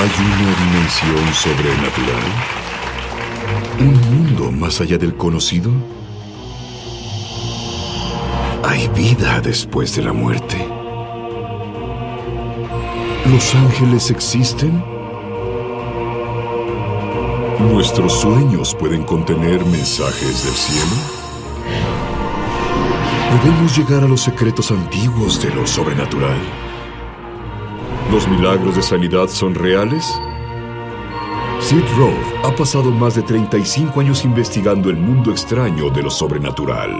¿Hay una dimensión sobrenatural? ¿Un mundo más allá del conocido? ¿Hay vida después de la muerte? ¿Los ángeles existen? ¿Nuestros sueños pueden contener mensajes del cielo? ¿Podemos llegar a los secretos antiguos de lo sobrenatural? ¿Los milagros de sanidad son reales? Sid Roth ha pasado más de 35 años investigando el mundo extraño de lo sobrenatural.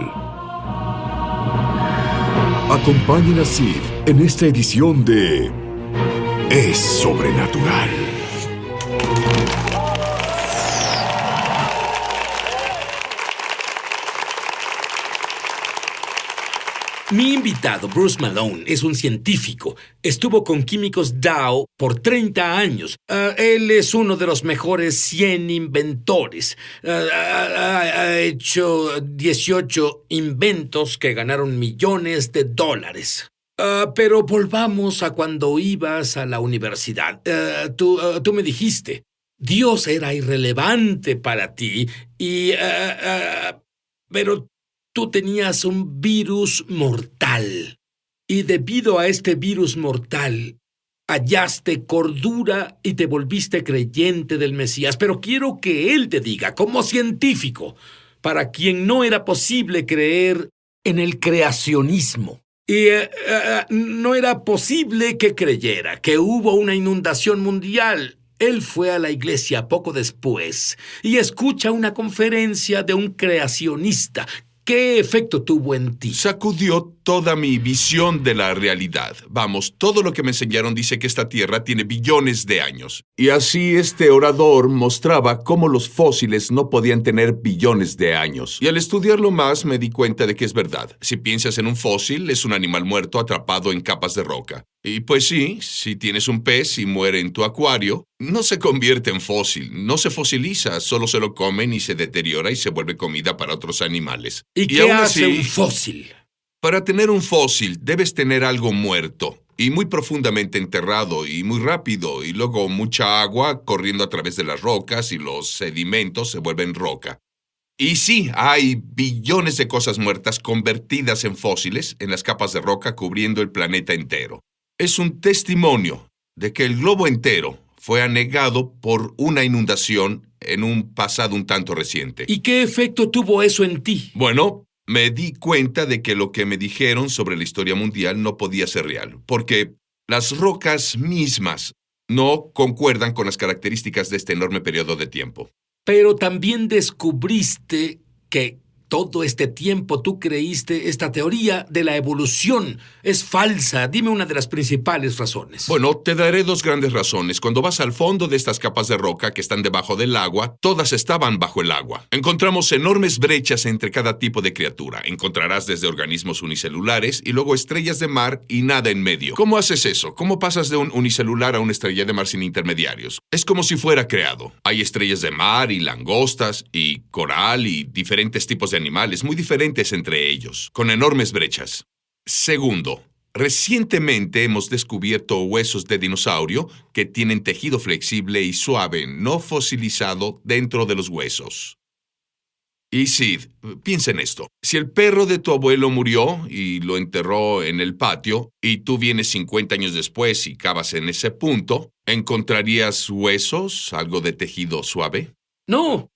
Acompañen a Sid en esta edición de Es Sobrenatural. Mi invitado, Bruce Malone, es un científico. Estuvo con químicos Dow por 30 años. Él es uno de los mejores 100 inventores. Ha hecho 18 inventos que ganaron millones de dólares. Pero volvamos a cuando ibas a la universidad. Tú me dijiste, Dios era irrelevante para ti pero tú tenías un virus mortal. Y debido a este virus mortal, hallaste cordura y te volviste creyente del Mesías. Pero quiero que él te diga, como científico, para quien no era posible creer en el creacionismo. Y no era posible que creyera que hubo una inundación mundial. Él fue a la iglesia poco después y escucha una conferencia de un creacionista. ¿Qué efecto tuvo en ti? Sacudió toda mi visión de la realidad. Vamos, todo lo que me enseñaron dice que esta Tierra tiene billones de años. Y así este orador mostraba cómo los fósiles no podían tener billones de años. Y al estudiarlo más me di cuenta de que es verdad. Si piensas en un fósil, es un animal muerto atrapado en capas de roca. Y pues sí, si tienes un pez y muere en tu acuario, no se convierte en fósil, no se fosiliza, solo se lo comen y se deteriora y se vuelve comida para otros animales. ¿Y qué hace un fósil? Para tener un fósil debes tener algo muerto y muy profundamente enterrado y muy rápido y luego mucha agua corriendo a través de las rocas y los sedimentos se vuelven roca. Y sí, hay billones de cosas muertas convertidas en fósiles en las capas de roca cubriendo el planeta entero. Es un testimonio de que el globo entero fue anegado por una inundación en un pasado un tanto reciente. ¿Y qué efecto tuvo eso en ti? Bueno, me di cuenta de que lo que me dijeron sobre la historia mundial no podía ser real, porque las rocas mismas no concuerdan con las características de este enorme periodo de tiempo. Pero también descubriste que todo este tiempo tú creíste esta teoría de la evolución. Es falsa. Dime una de las principales razones. Bueno, te daré dos grandes razones. Cuando vas al fondo de estas capas de roca que están debajo del agua, todas estaban bajo el agua. Encontramos enormes brechas entre cada tipo de criatura. Encontrarás desde organismos unicelulares y luego estrellas de mar y nada en medio. ¿Cómo haces eso? ¿Cómo pasas de un unicelular a una estrella de mar sin intermediarios? Es como si fuera creado. Hay estrellas de mar y langostas y coral y diferentes tipos de animales muy diferentes entre ellos, con enormes brechas. Segundo, recientemente hemos descubierto huesos de dinosaurio que tienen tejido flexible y suave, no fosilizado, dentro de los huesos. Y Sid, piensa en esto. Si el perro de tu abuelo murió y lo enterró en el patio, y tú vienes 50 años después y cavas en ese punto, ¿encontrarías huesos, algo de tejido suave? No.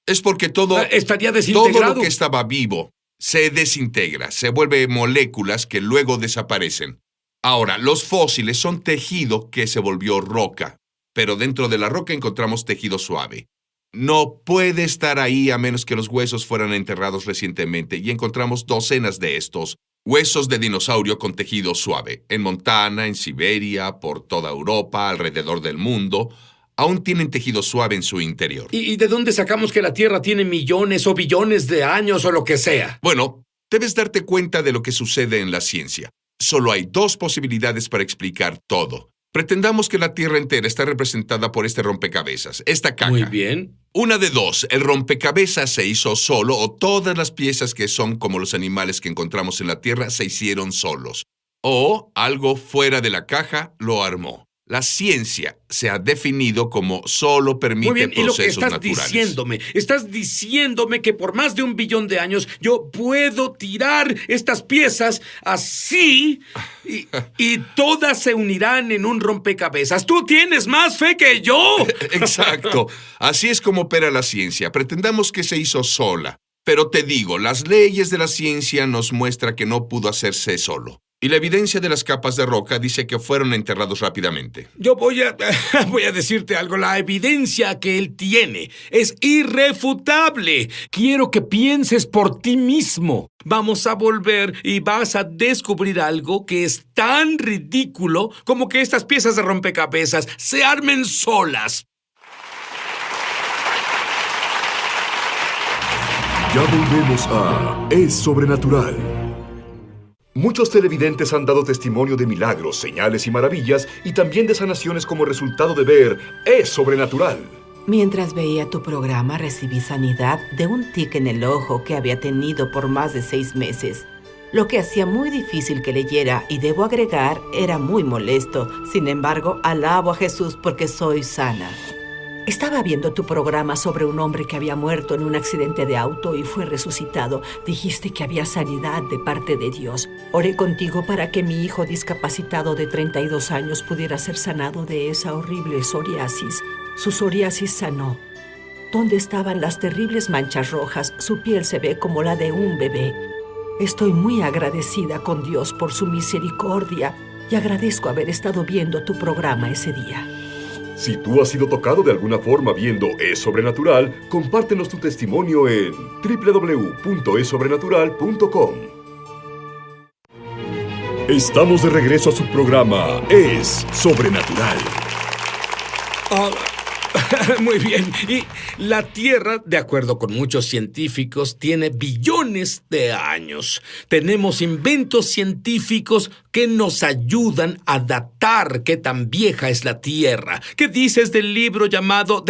Es porque estaría desintegrado. Todo lo que estaba vivo se desintegra, se vuelve moléculas que luego desaparecen. Ahora, los fósiles son tejido que se volvió roca, pero dentro de la roca encontramos tejido suave. No puede estar ahí a menos que los huesos fueran enterrados recientemente y encontramos docenas de estos huesos de dinosaurio con tejido suave, en Montana, en Siberia, por toda Europa, alrededor del mundo. Aún tienen tejido suave en su interior. ¿Y de dónde sacamos que la Tierra tiene millones o billones de años o lo que sea? Bueno, debes darte cuenta de lo que sucede en la ciencia. Solo hay dos posibilidades para explicar todo. Pretendamos que la Tierra entera está representada por este rompecabezas, esta caja. Muy bien. Una de dos, el rompecabezas se hizo solo o todas las piezas que son como los animales que encontramos en la Tierra se hicieron solos. O algo fuera de la caja lo armó. La ciencia se ha definido como solo permite Muy bien, y lo que procesos estás naturales. estás diciéndome que por más de 1 billón de años yo puedo tirar estas piezas así y todas se unirán en un rompecabezas. ¡Tú tienes más fe que yo! Exacto. Así es como opera la ciencia. Pretendamos que se hizo sola. Pero te digo, las leyes de la ciencia nos muestran que no pudo hacerse solo. Y la evidencia de las capas de roca dice que fueron enterrados rápidamente. Yo voy a decirte algo. La evidencia que él tiene es irrefutable. Quiero que pienses por ti mismo. Vamos a volver y vas a descubrir algo que es tan ridículo como que estas piezas de rompecabezas se armen solas. Ya volvemos a Es Sobrenatural. Muchos televidentes han dado testimonio de milagros, señales y maravillas, y también de sanaciones como resultado de ver Es Sobrenatural. Mientras veía tu programa, recibí sanidad de un tic en el ojo que había tenido por más de 6 meses, lo que hacía muy difícil que leyera y, debo agregar, era muy molesto. Sin embargo, alabo a Jesús porque soy sana. Estaba viendo tu programa sobre un hombre que había muerto en un accidente de auto y fue resucitado. Dijiste que había sanidad de parte de Dios. Oré contigo para que mi hijo discapacitado de 32 años pudiera ser sanado de esa horrible psoriasis. Su psoriasis sanó. ¿Dónde estaban las terribles manchas rojas? Su piel se ve como la de un bebé. Estoy muy agradecida con Dios por su misericordia y agradezco haber estado viendo tu programa ese día. Si tú has sido tocado de alguna forma viendo Es Sobrenatural, compártenos tu testimonio en www.esobrenatural.com. Estamos de regreso a su programa Es Sobrenatural. Muy bien. Y la Tierra, de acuerdo con muchos científicos, tiene billones de años. Tenemos inventos científicos que nos ayudan a datar qué tan vieja es la Tierra. ¿Qué dices del libro llamado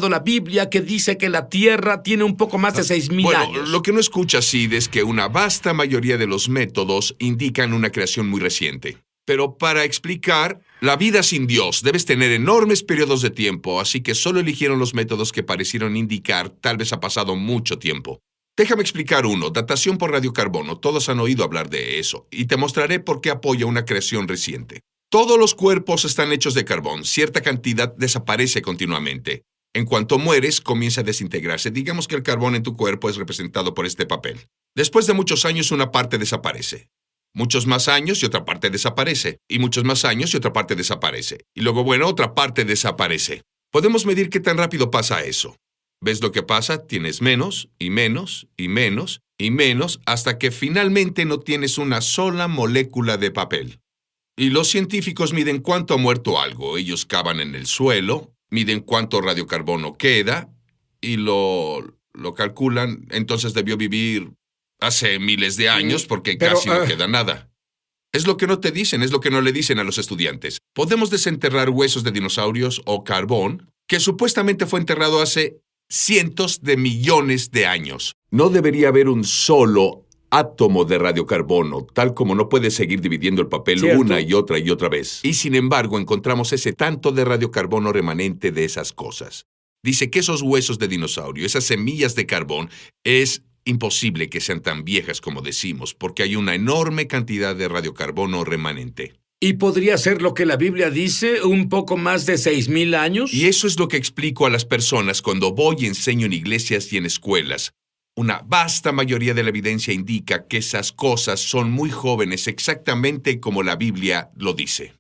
la Biblia, que dice que la Tierra tiene un poco más de 6,000 años? Lo que no escuchas, Sid, es que una vasta mayoría de los métodos indican una creación muy reciente. Pero para explicar, la vida sin Dios debes tener enormes periodos de tiempo, así que solo eligieron los métodos que parecieron indicar tal vez ha pasado mucho tiempo. Déjame explicar uno, datación por radiocarbono. Todos han oído hablar de eso, y te mostraré por qué apoya una creación reciente. Todos los cuerpos están hechos de carbón. Cierta cantidad desaparece continuamente. En cuanto mueres, comienza a desintegrarse. Digamos que el carbón en tu cuerpo es representado por este papel. Después de muchos años, una parte desaparece. Muchos más años y otra parte desaparece. Y muchos más años y otra parte desaparece. Y luego, otra parte desaparece. Podemos medir qué tan rápido pasa eso. ¿Ves lo que pasa? Tienes menos, y menos, y menos, y menos, hasta que finalmente no tienes una sola molécula de papel. Y los científicos miden cuánto ha muerto algo. Ellos cavan en el suelo, miden cuánto radiocarbono queda, y lo calculan. Entonces debió vivir hace miles de años porque casi no queda nada. Es lo que no te dicen, es lo que no le dicen a los estudiantes. Podemos desenterrar huesos de dinosaurios o carbón que supuestamente fue enterrado hace cientos de millones de años. No debería haber un solo átomo de radiocarbono, tal como no puedes seguir dividiendo el papel una y otra vez. Y sin embargo, encontramos ese tanto de radiocarbono remanente de esas cosas. Dice que esos huesos de dinosaurio, esas semillas de carbón, es imposible que sean tan viejas como decimos, porque hay una enorme cantidad de radiocarbono remanente. ¿Y podría ser lo que la Biblia dice, un poco más de 6,000 años? Y eso es lo que explico a las personas cuando voy y enseño en iglesias y en escuelas. Una vasta mayoría de la evidencia indica que esas cosas son muy jóvenes, exactamente como la Biblia lo dice.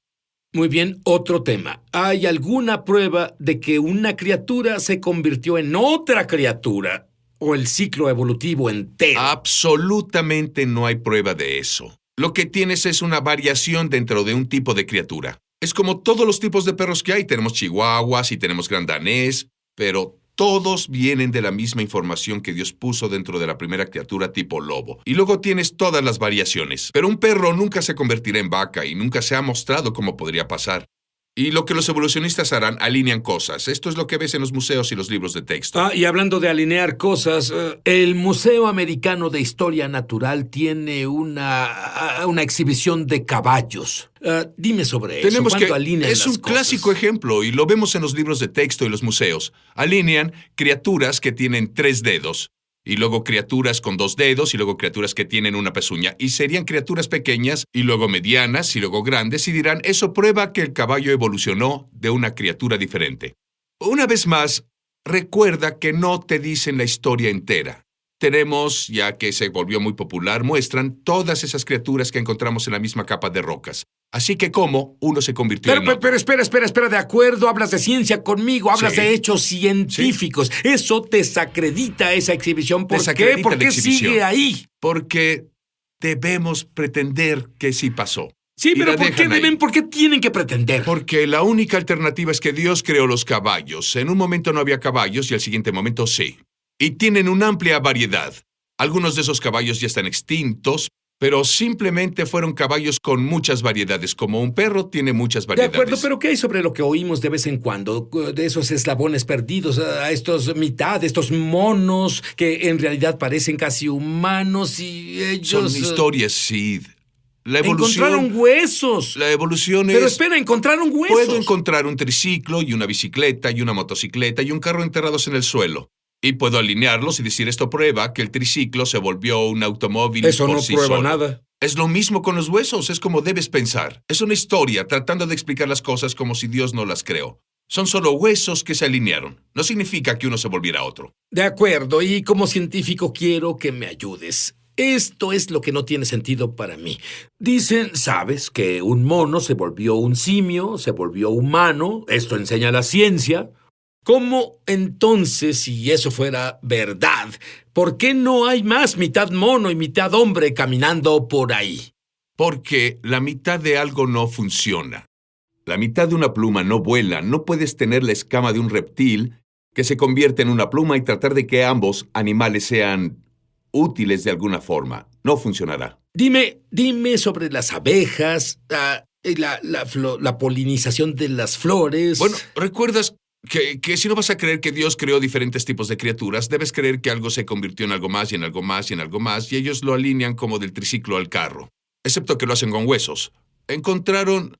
Muy bien, otro tema. ¿Hay alguna prueba de que una criatura se convirtió en otra criatura? ¿O el ciclo evolutivo entero? Absolutamente no hay prueba de eso. Lo que tienes es una variación dentro de un tipo de criatura. Es como todos los tipos de perros que hay. Tenemos chihuahuas y tenemos gran danés, pero todos vienen de la misma información que Dios puso dentro de la primera criatura tipo lobo. Y luego tienes todas las variaciones. Pero un perro nunca se convertirá en vaca y nunca se ha mostrado cómo podría pasar. Y lo que los evolucionistas harán, alinean cosas. Esto es lo que ves en los museos y los libros de texto. Y hablando de alinear cosas, el Museo Americano de Historia Natural tiene una exhibición de caballos. Dime sobre eso. ¿Cuánto alinean es las un cosas? clásico ejemplo y lo vemos en los libros de texto y los museos. Alinean criaturas que tienen 3 dedos. Y luego criaturas con 2 dedos, y luego criaturas que tienen una pezuña. Y serían criaturas pequeñas, y luego medianas, y luego grandes, y dirán, eso prueba que el caballo evolucionó de una criatura diferente. Una vez más, recuerda que no te dicen la historia entera. Tenemos, ya que se volvió muy popular, muestran todas esas criaturas que encontramos en la misma capa de rocas. Así que cómo uno se convirtió en otro. Pero espera, de acuerdo, hablas de ciencia conmigo, hablas Sí. de hechos científicos. Sí. Eso desacredita esa exhibición. ¿Por qué? ¿Por qué sigue ahí? Porque debemos pretender que sí pasó. Sí, pero ¿por qué tienen que pretender? Porque la única alternativa es que Dios creó los caballos. En un momento no había caballos y al siguiente momento sí. Y tienen una amplia variedad. Algunos de esos caballos ya están extintos, pero simplemente fueron caballos con muchas variedades, como un perro tiene muchas variedades. De acuerdo, pero ¿qué hay sobre lo que oímos de vez en cuando? De esos eslabones perdidos, a estos estos monos que en realidad parecen casi humanos y ellos... Son historias, Sid. La evolución... Encontraron huesos. La evolución es... Pero espera, encontraron huesos. Puedo encontrar un triciclo y una bicicleta y una motocicleta y un carro enterrados en el suelo. Y puedo alinearlos y decir esto prueba que el triciclo se volvió un automóvil por sí solo. Eso no prueba nada. Es lo mismo con los huesos, es como debes pensar. Es una historia tratando de explicar las cosas como si Dios no las creó. Son solo huesos que se alinearon. No significa que uno se volviera otro. De acuerdo, y como científico quiero que me ayudes. Esto es lo que no tiene sentido para mí. Dicen, sabes, que un mono se volvió un simio, se volvió humano. Esto enseña la ciencia. ¿Cómo entonces, si eso fuera verdad, por qué no hay más mitad mono y mitad hombre caminando por ahí? Porque la mitad de algo no funciona. La mitad de una pluma no vuela. No puedes tener la escama de un reptil que se convierte en una pluma y tratar de que ambos animales sean útiles de alguna forma. No funcionará. Dime sobre las abejas, la polinización de las flores. Bueno, ¿recuerdas que si no vas a creer que Dios creó diferentes tipos de criaturas, debes creer que algo se convirtió en algo más y en algo más y en algo más, y ellos lo alinean como del triciclo al carro, excepto que lo hacen con huesos. Encontraron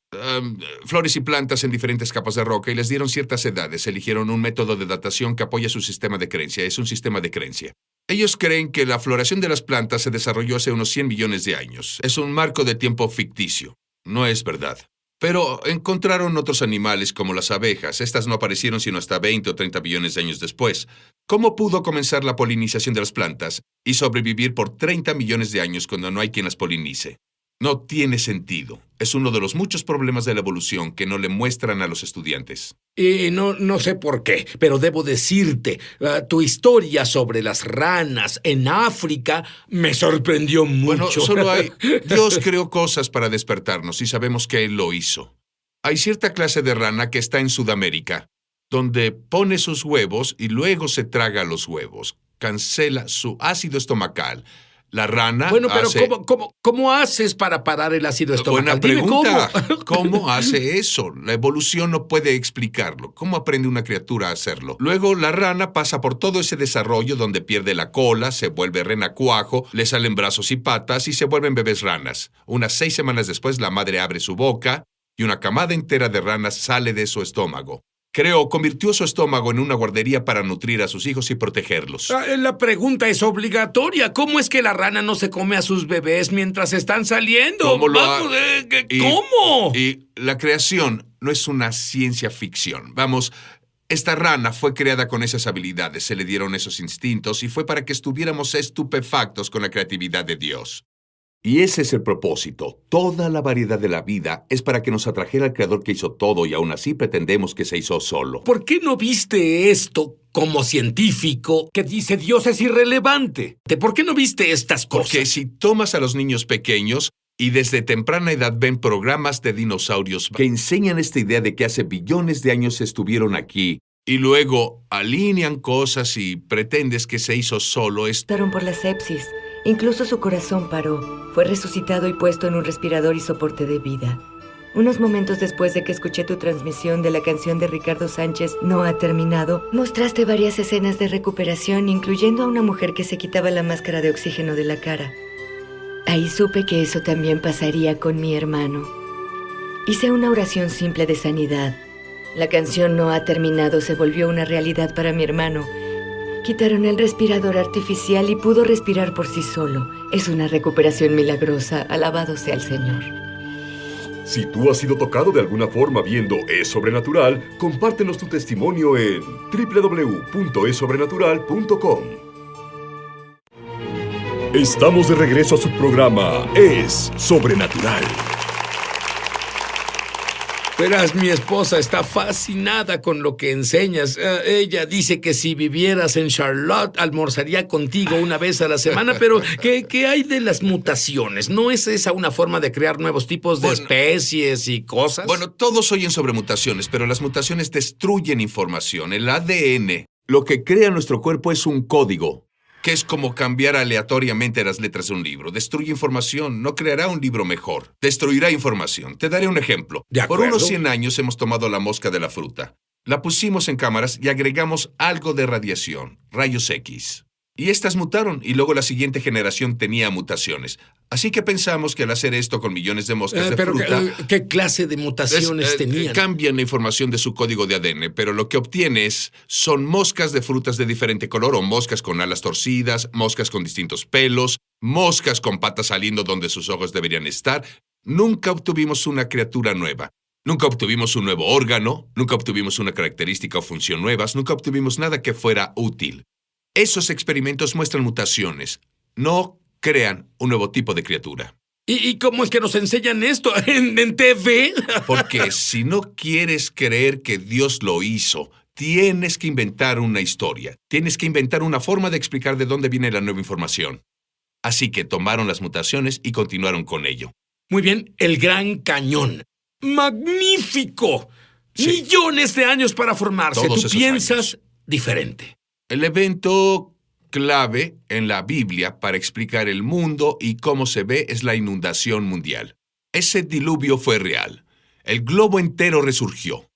flores y plantas en diferentes capas de roca y les dieron ciertas edades. Eligieron un método de datación que apoya su sistema de creencia. Es un sistema de creencia. Ellos creen que la floración de las plantas se desarrolló hace unos 100 millones de años. Es un marco de tiempo ficticio. No es verdad. Pero encontraron otros animales como las abejas. Estas no aparecieron sino hasta 20 o 30 billones de años después. ¿Cómo pudo comenzar la polinización de las plantas y sobrevivir por 30 millones de años cuando no hay quien las polinice? No tiene sentido. Es uno de los muchos problemas de la evolución que no le muestran a los estudiantes. Y no sé por qué, pero debo decirte, tu historia sobre las ranas en África me sorprendió mucho. Bueno, solo hay... Dios creó cosas para despertarnos y sabemos que Él lo hizo. Hay cierta clase de rana que está en Sudamérica, donde pone sus huevos y luego se traga los huevos. Cancela su ácido estomacal. La rana Bueno, pero hace... ¿cómo haces para parar el ácido estomacal? Buena pregunta. Dime ¿Cómo hace eso? La evolución no puede explicarlo. ¿Cómo aprende una criatura a hacerlo? Luego, la rana pasa por todo ese desarrollo donde pierde la cola, se vuelve renacuajo, le salen brazos y patas y se vuelven bebés ranas. Unas 6 semanas después, la madre abre su boca y una camada entera de ranas sale de su estómago. Convirtió su estómago en una guardería para nutrir a sus hijos y protegerlos. La pregunta es obligatoria. ¿Cómo es que la rana no se come a sus bebés mientras están saliendo? ¿Cómo ¿Cómo? Y la creación no es una ciencia ficción. Vamos, esta rana fue creada con esas habilidades, se le dieron esos instintos y fue para que estuviéramos estupefactos con la creatividad de Dios. Y ese es el propósito. Toda la variedad de la vida es para que nos atrajera al Creador que hizo todo y aún así pretendemos que se hizo solo. ¿Por qué no viste esto como científico que dice Dios es irrelevante? ¿Por qué no viste estas cosas? Porque si tomas a los niños pequeños y desde temprana edad ven programas de dinosaurios que enseñan esta idea de que hace billones de años estuvieron aquí y luego alinean cosas y pretendes que se hizo solo, Mataron por la sepsis. Incluso su corazón paró. Fue resucitado y puesto en un respirador y soporte de vida. Unos momentos después de que escuché tu transmisión de la canción de Ricardo Sánchez, No ha terminado, mostraste varias escenas de recuperación, incluyendo a una mujer que se quitaba la máscara de oxígeno de la cara. Ahí supe que eso también pasaría con mi hermano. Hice una oración simple de sanidad. La canción No ha terminado se volvió una realidad para mi hermano. Quitaron el respirador artificial y pudo respirar por sí solo. Es una recuperación milagrosa. Alabado sea el Señor. Si tú has sido tocado de alguna forma viendo Es Sobrenatural, compártenos tu testimonio en www.esobrenatural.com. Estamos de regreso a su programa Es Sobrenatural. Verás, mi esposa está fascinada con lo que enseñas. Ella dice que si vivieras en Charlotte, almorzaría contigo una vez a la semana, pero ¿qué hay de las mutaciones? ¿No es esa una forma de crear nuevos tipos de especies y cosas? Bueno, todos oyen sobre mutaciones, pero las mutaciones destruyen información. El ADN, lo que crea nuestro cuerpo es un código, que es como cambiar aleatoriamente las letras de un libro. Destruye información, no creará un libro mejor. Destruirá información. Te daré un ejemplo. Por unos 100 años hemos tomado la mosca de la fruta. La pusimos en cámaras y agregamos algo de radiación, rayos X. Y estas mutaron, y luego la siguiente generación tenía mutaciones. Así que pensamos que al hacer esto con millones de moscas de fruta... ¿Qué clase de mutaciones tenían? Cambian la información de su código de ADN, pero lo que obtienes son moscas de frutas de diferente color, o moscas con alas torcidas, moscas con distintos pelos, moscas con patas saliendo donde sus ojos deberían estar. Nunca obtuvimos una criatura nueva. Nunca obtuvimos un nuevo órgano, nunca obtuvimos una característica o función nuevas, nunca obtuvimos nada que fuera útil. Esos experimentos muestran mutaciones. No crean un nuevo tipo de criatura. ¿Y cómo es que nos enseñan esto? ¿En TV? Porque si no quieres creer que Dios lo hizo, tienes que inventar una historia. Tienes que inventar una forma de explicar de dónde viene la nueva información. Así que tomaron las mutaciones y continuaron con ello. Muy bien, el Gran Cañón. ¡Magnífico! Sí. Millones de años para formarse. Tú piensas diferente. El evento clave en la Biblia para explicar el mundo y cómo se ve es la inundación mundial. Ese diluvio fue real. El globo entero resurgió.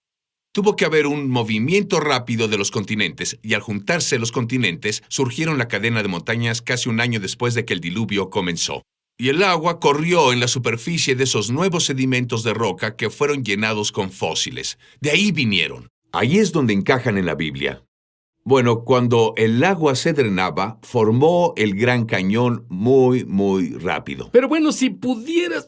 Tuvo que haber un movimiento rápido de los continentes, y al juntarse los continentes, surgieron la cadena de montañas casi un año después de que el diluvio comenzó. Y el agua corrió en la superficie de esos nuevos sedimentos de roca que fueron llenados con fósiles. De ahí vinieron. Ahí es donde encajan en la Biblia. Bueno, cuando el agua se drenaba, formó el Gran Cañón muy, muy rápido. Pero bueno, si pudieras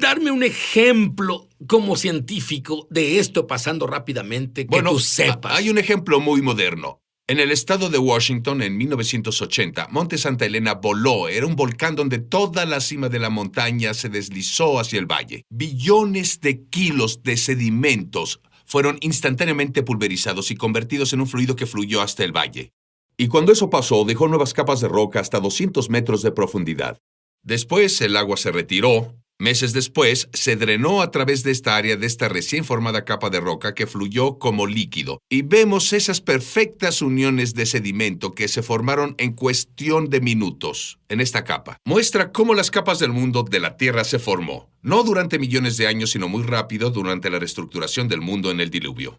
darme un ejemplo como científico de esto pasando rápidamente, que tú sepas. Hay un ejemplo muy moderno. En el estado de Washington, en 1980, Monte Santa Elena voló. Era un volcán donde toda la cima de la montaña se deslizó hacia el valle. Billones de kilos de sedimentos fueron instantáneamente pulverizados y convertidos en un fluido que fluyó hasta el valle. Y cuando eso pasó, dejó nuevas capas de roca hasta 200 metros de profundidad. Después, el agua se retiró. Meses después, se drenó a través de esta área de esta recién formada capa de roca que fluyó como líquido. Y vemos esas perfectas uniones de sedimento que se formaron en cuestión de minutos en esta capa. Muestra cómo las capas del mundo de la Tierra se formó. No durante millones de años, sino muy rápido durante la reestructuración del mundo en el diluvio.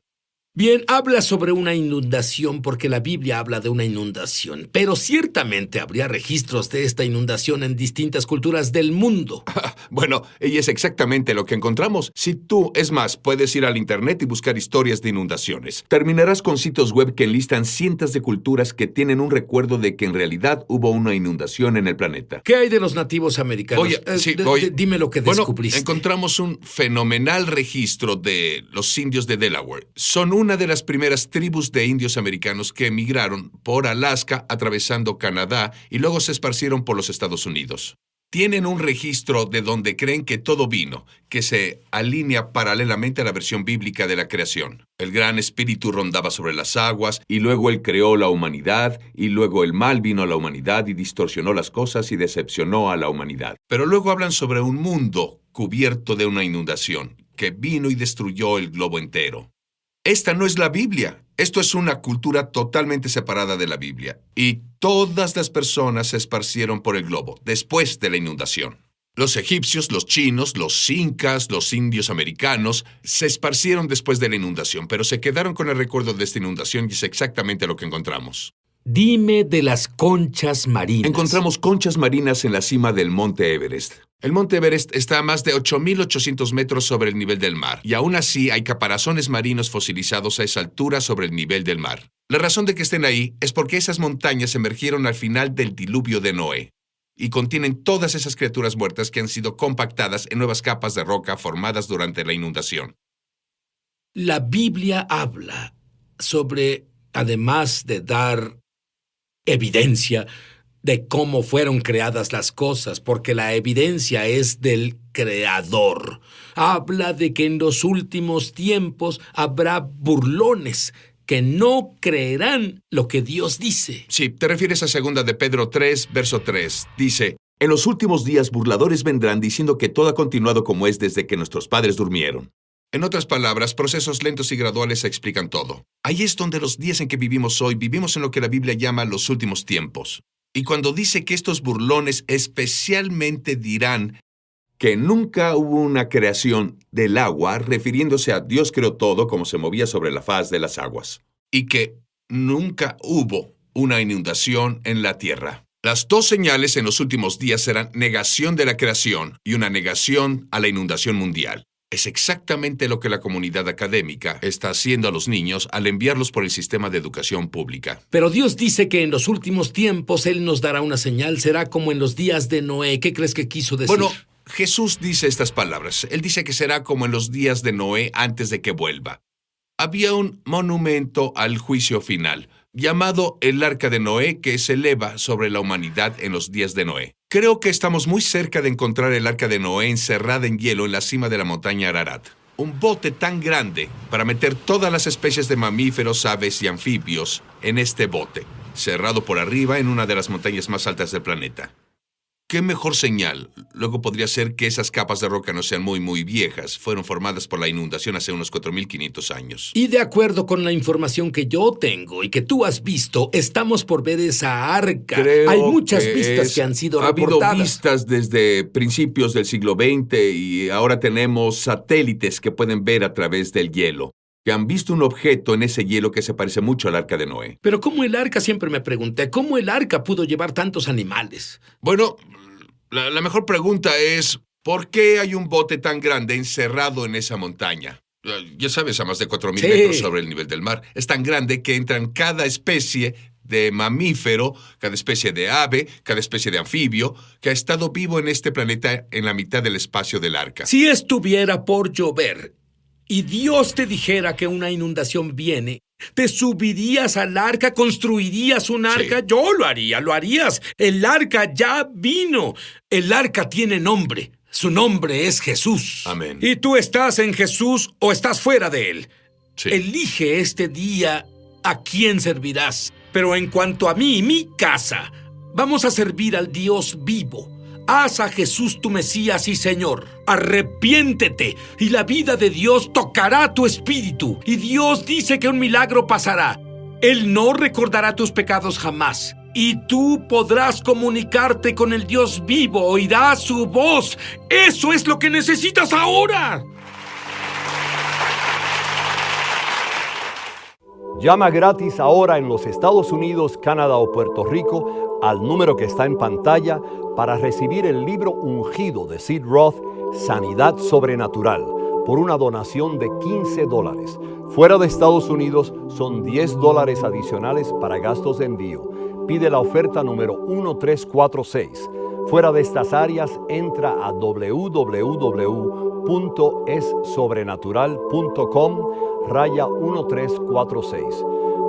Bien, habla sobre una inundación porque la Biblia habla de una inundación, pero ciertamente habría registros de esta inundación en distintas culturas del mundo. Bueno, y es exactamente lo que encontramos. Si tú, es más, puedes ir al internet y buscar historias de inundaciones. Terminarás con sitios web que enlistan cientos de culturas que tienen un recuerdo de que en realidad hubo una inundación en el planeta. ¿Qué hay de los nativos americanos? Dime lo que descubriste. Encontramos un fenomenal registro de los indios de Delaware. Son una de las primeras tribus de indios americanos que emigraron por Alaska, atravesando Canadá, y luego se esparcieron por los Estados Unidos. Tienen un registro de donde creen que todo vino, que se alinea paralelamente a la versión bíblica de la creación. El Gran Espíritu rondaba sobre las aguas, y luego Él creó la humanidad, y luego el mal vino a la humanidad y distorsionó las cosas y decepcionó a la humanidad. Pero luego hablan sobre un mundo cubierto de una inundación, que vino y destruyó el globo entero. Esta no es la Biblia. Esto es una cultura totalmente separada de la Biblia. Y todas las personas se esparcieron por el globo después de la inundación. Los egipcios, los chinos, los incas, los indios americanos se esparcieron después de la inundación, pero se quedaron con el recuerdo de esta inundación y es exactamente lo que encontramos. Dime de las conchas marinas. Encontramos conchas marinas en la cima del Monte Everest. El Monte Everest está a más de 8.800 metros sobre el nivel del mar, y aún así hay caparazones marinos fosilizados a esa altura sobre el nivel del mar. La razón de que estén ahí es porque esas montañas emergieron al final del diluvio de Noé, y contienen todas esas criaturas muertas que han sido compactadas en nuevas capas de roca formadas durante la inundación. La Biblia habla sobre, además de dar evidencia de cómo fueron creadas las cosas, porque la evidencia es del Creador. Habla de que en los últimos tiempos habrá burlones que no creerán lo que Dios dice. Sí, te refieres a 2 de Pedro 3, verso 3. Dice, en los últimos días burladores vendrán diciendo que todo ha continuado como es desde que nuestros padres durmieron. En otras palabras, procesos lentos y graduales explican todo. Ahí es donde los días en que vivimos hoy, vivimos en lo que la Biblia llama los últimos tiempos. Y cuando dice que estos burlones especialmente dirán que nunca hubo una creación del agua, refiriéndose a Dios creó todo como se movía sobre la faz de las aguas, y que nunca hubo una inundación en la tierra. Las dos señales en los últimos días serán negación de la creación y una negación a la inundación mundial. Es exactamente lo que la comunidad académica está haciendo a los niños al enviarlos por el sistema de educación pública. Pero Dios dice que en los últimos tiempos Él nos dará una señal. Será como en los días de Noé. ¿Qué crees que quiso decir? Bueno, Jesús dice estas palabras. Él dice que será como en los días de Noé antes de que vuelva. Había un monumento al juicio final, llamado el Arca de Noé, que se eleva sobre la humanidad en los días de Noé. Creo que estamos muy cerca de encontrar el Arca de Noé encerrada en hielo en la cima de la montaña Ararat. Un bote tan grande para meter todas las especies de mamíferos, aves y anfibios en este bote, cerrado por arriba en una de las montañas más altas del planeta. ¿Qué mejor señal? Luego podría ser que esas capas de roca no sean muy viejas. Fueron formadas por la inundación hace unos 4.500 años. Y de acuerdo con la información que yo tengo y que tú has visto, estamos por ver esa arca. Hay muchas vistas que han sido reportadas. Ha habido vistas desde principios del siglo XX y ahora tenemos satélites que pueden ver a través del hielo, que han visto un objeto en ese hielo que se parece mucho al Arca de Noé. Pero ¿cómo el arca? Siempre me pregunté, ¿cómo el arca pudo llevar tantos animales? Bueno, la mejor pregunta es, ¿por qué hay un bote tan grande encerrado en esa montaña? Ya sabes, a más de 4.000 metros sobre el nivel del mar. Es tan grande que entran cada especie de mamífero, cada especie de ave, cada especie de anfibio, que ha estado vivo en este planeta en la mitad del espacio del arca. Si estuviera por llover y Dios te dijera que una inundación viene, ¿te subirías al arca? ¿Construirías un arca? Sí. Yo lo haría, lo harías. El arca ya vino. El arca tiene nombre. Su nombre es Jesús. Amén. ¿Y tú estás en Jesús o estás fuera de él? Sí. Elige este día a quién servirás. Pero en cuanto a mí y mi casa, vamos a servir al Dios vivo. Haz a Jesús tu Mesías y Señor. Arrepiéntete y la vida de Dios tocará tu espíritu. Y Dios dice que un milagro pasará. Él no recordará tus pecados jamás. Y tú podrás comunicarte con el Dios vivo, oirás su voz. ¡Eso es lo que necesitas ahora! Llama gratis ahora en los Estados Unidos, Canadá o Puerto Rico al número que está en pantalla para recibir el libro ungido de Sid Roth, Sanidad Sobrenatural, por una donación de $15. Fuera de Estados Unidos son $10 adicionales para gastos de envío. Pide la oferta número 1346. Fuera de estas áreas, entra a www.essobrenatural.com/1346.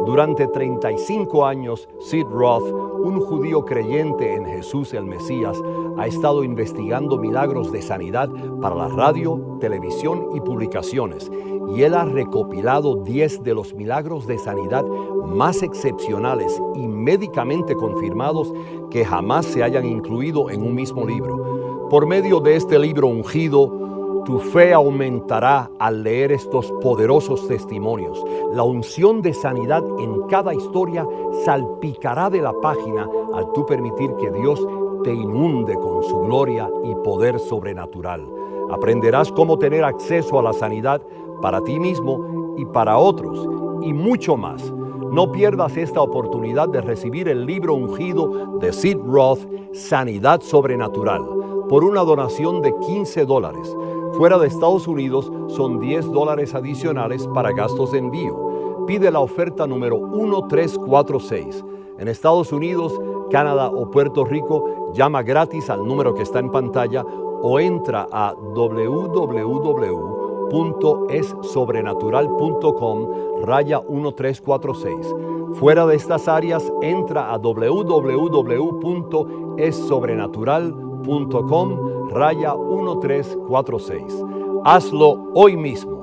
Durante 35 años, Sid Roth, un judío creyente en Jesús el Mesías, ha estado investigando milagros de sanidad para la radio, televisión y publicaciones, y él ha recopilado 10 de los milagros de sanidad más excepcionales y médicamente confirmados que jamás se hayan incluido en un mismo libro. Por medio de este libro ungido, tu fe aumentará al leer estos poderosos testimonios. La unción de sanidad en cada historia salpicará de la página al tú permitir que Dios te inunde con su gloria y poder sobrenatural. Aprenderás cómo tener acceso a la sanidad para ti mismo y para otros, y mucho más. No pierdas esta oportunidad de recibir el libro ungido de Sid Roth, Sanidad Sobrenatural, por una donación de $15. Fuera de Estados Unidos son $10 adicionales para gastos de envío. Pide la oferta número 1346. En Estados Unidos, Canadá o Puerto Rico, llama gratis al número que está en pantalla o entra a www.essobrenatural.com/1346. Fuera de estas áreas, entra a www.essobrenatural.com/1346. Hazlo hoy mismo.